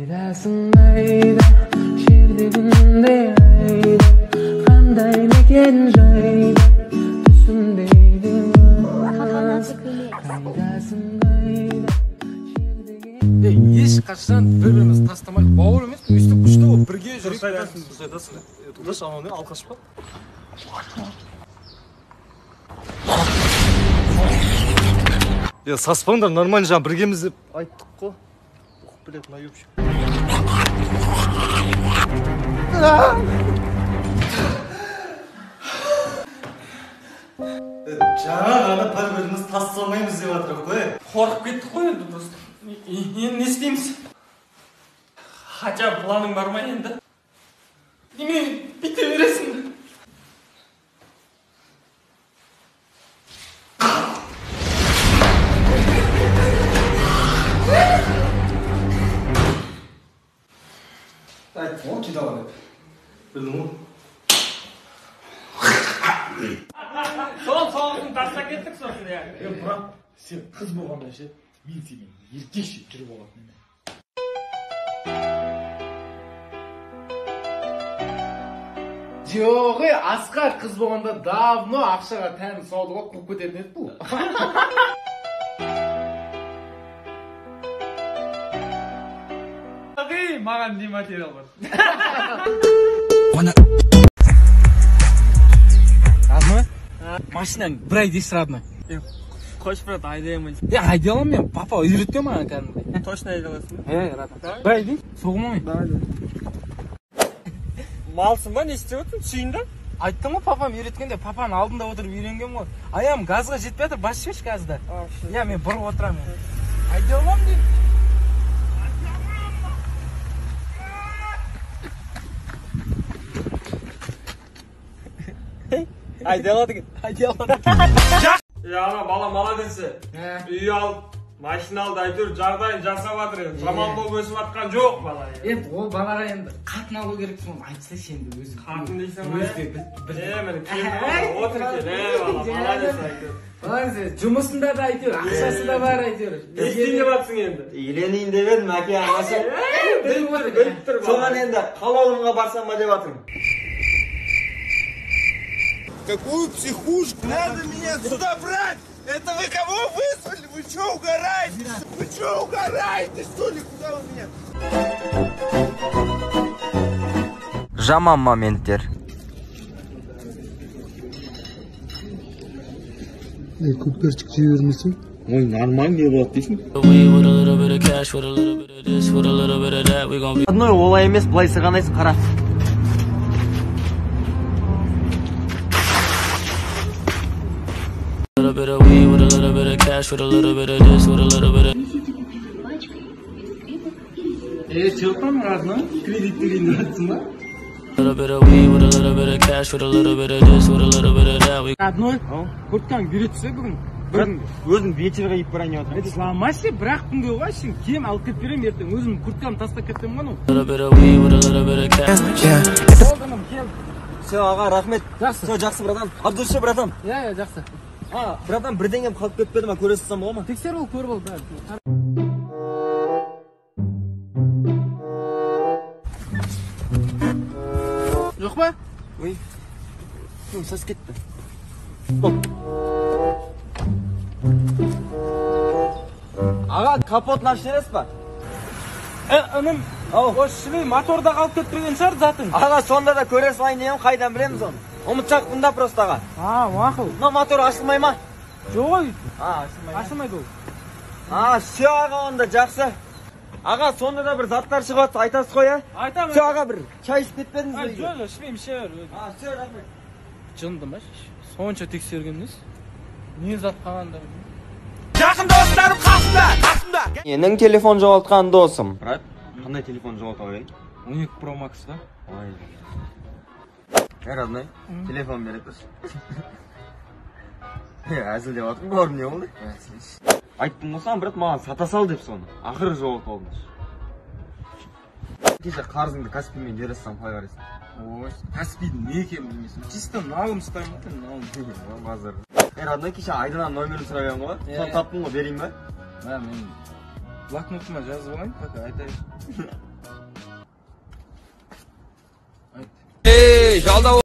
Kaydasın ayda, şirdeginde ayda, kanday meken jayda, түсіндейdim kaydasın ayda, şirdeginde. Ешқашан бір-бірімізді тастамайық, бауыр емес, өстіп күшті болып бірге жүріп. Дұрыс айтасың. Тудаш анау алқаш па? Саспаңдар, нормально жаңа біргеміз деп айттық қой. Оқып білет, мына өпшік. Жаңа ғана бір-біріміз тастамаймыз деп жатырық қой. Қорқып кеттік қой енді просто. Енді не істейміз? Хотя планың бар ма енді? Неме бүйте бересің? Айт, ол кеді алады. Білдің ғой? Сол соғысын таста кеттік сосын, я. Бірақ, сен қыз болғанда ше, мен сенен еркекше жүріп алатын емен. Жоқ, Асқар қыз болғанда давно ақшаға тән саудыға қуып кететін еді бұл. Маған не материал бар? Родной? Машинаң бір ай дейсіз, родной. Қош, брат, айдаймын. Айдай аламын мен, папа үйреткен маған кәдімгідей. Точно айдай аласың? Родной. Бір ай дейін, соғым ой. Малсың ба, не істеп отырсың? Сүйін да? Айттым ғой, папам үйреткенде, папаның алдында отырып үйренген ғой. Аяғым газға жетпей жатыр, бас жіберші газда. Мен бұрып отырамын. Айдай аламын дейін. Айдай алады кен. Айдай аламын. Ана бала молодесі. Үй алып, машина алды, әйтеуір жағдайын жасап жатыр. Жаман болып өсіп жатқан жоқ бала. Енді ол балаға енді қатын алу керексің, оны айтсайшы енді өзің. Қатын дейсің ба? Өзі де міне келді, отыр кен. Бала, молодец әйтеуір. Жұмысында да әйтеуір, ақшасында бар әйтеуір. Не істейін деп жатсың енді? Үйленейін деп едім, әке анасы. Біліп тұр бала. Соған енді халалымға барсам ба деп жатырмын. Какую психушку? Надо меня сюда брать! Это вы кого вызвали? Вы что угораете? Вы что угораете, что ли? Куда вы меня? Жаман моменттер. Көпперчик жей бермесең? Ой, нормально не болады дейсің? Одной олай емес, былай сырғанайсың, қара. Телефон родной? Кредитті кейін жатсың ба? Родной? Kurtkang бере түссе бүгін? Өзім вечерға еп барайын деп отырмын. Сыламашы, бірақ күнге ғой, сен кем алып кетіп беремін ертең. Өзім kurtkамды тастап кеттім ғой. Все, аға, рахмет. Жақсы. Все, жақсы, братан. От души, братан. Жақсы. Братан, бірдеңем қалып кетпеді ма, көре салсам болады ма? Тексер ол, көр бол. Жоқ па? Ой, сәс кетті. Аға, капотын ашып жібересіз ба? Інім, о шілей моторда қалып кетпеген шығар затын. Аға, сонда да көре салайын деймін, қайдан білеміз оны? Ұмытшақпын да просто аға. Уақыл. Мына мотор ашылмай ма? Жоқ ой. Ашылмайды ол. Все аға, онда жақсы. Аға, сонда да бір заттар шығып жатса айтасыз қой, ә? Айтамын. Все аға, бір чай ішіп кетпедіңіз бе? Жоқ, ішпеймін, іше бер. Все, рахмет. Жынды ма? Сонша тексергеніңіз? Не зат қалғандар? Жақын достарым қасымда! Менің телефон жоғалтқан досым. Брат, қандай телефон жоғалтып едің? 12 Pro Max да. Родной, телефон бере тұршы. Әзілдеп жатырмын, көрдім, не болды? Айттым болсам, брат, маған сата сал деп соны. Ақыры жоғалтып алдым. Кеше қарызыңды Каспиймен жерлессем қалай қарайсың? Ой, Каспийдің не екенін білмейсің. Чисто налым ұстаймын ғой, налым. Базар. Родной, кеше Айданнан номерін сұрап едім ғой. Соны таптың ғой, берейін ба? Мен блокнотыма жазып алайын, пока айтайын. Жалдап